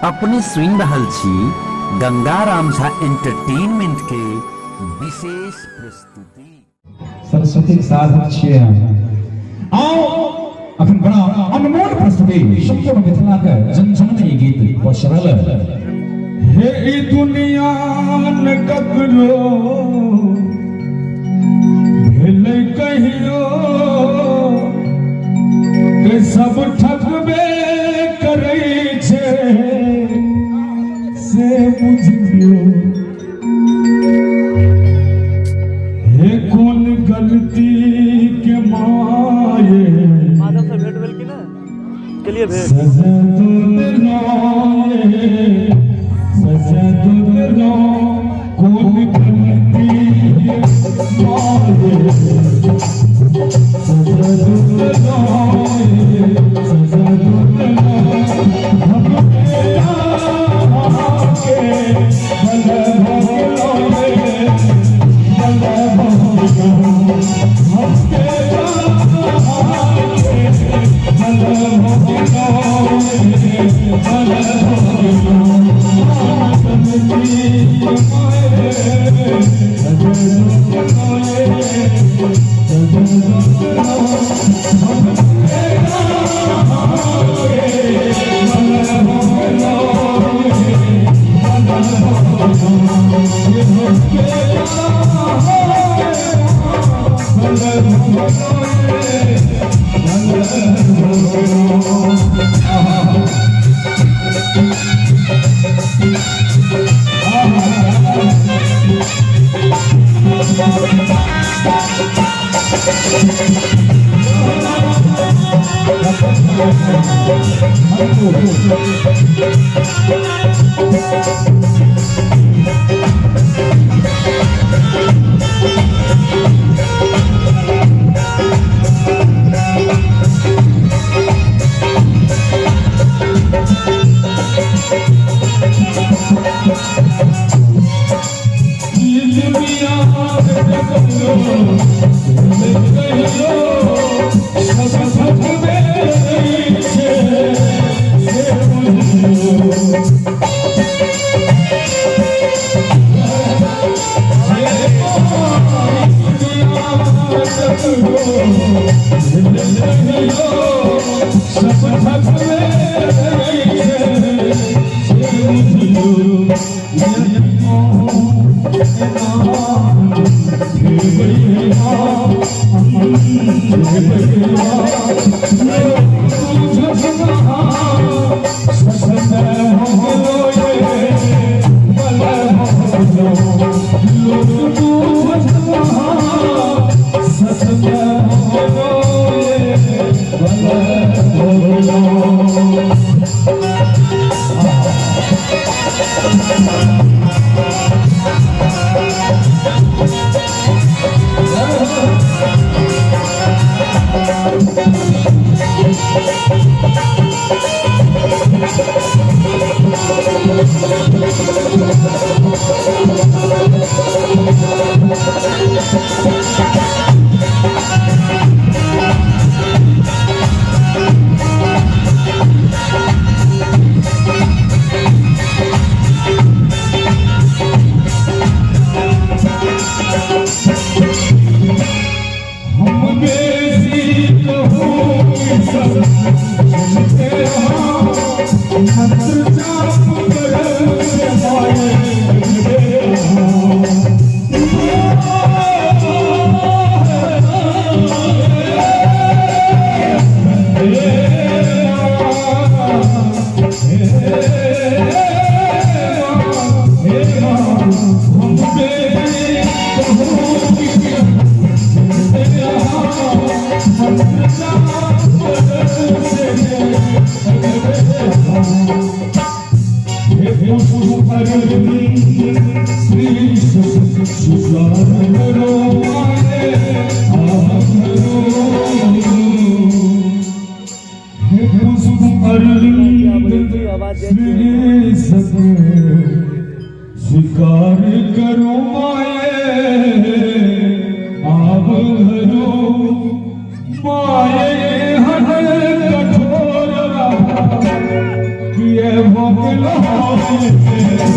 अपने सुन रहल छी गंगाराम झा एंटरटेनमेंट के विशेष प्रस्तुति। सरस्वती के साधक छियै आओ अखन बड़ा अनमोल प्रस्तुति संपूर्ण मिथिला के जनजन में ई गीत पसरल हे ई दुनिया न ककरो भेलै कहियो के सब ठकबे करै छै से बुझियो हे कोन गलती के माये माधव से भेंट भेल कि ना चलिए भेंट सजा दो कोन गलती के माये सजा दो स्वीकार करो माये आब हरो माये हर कठोर किए हो गेलो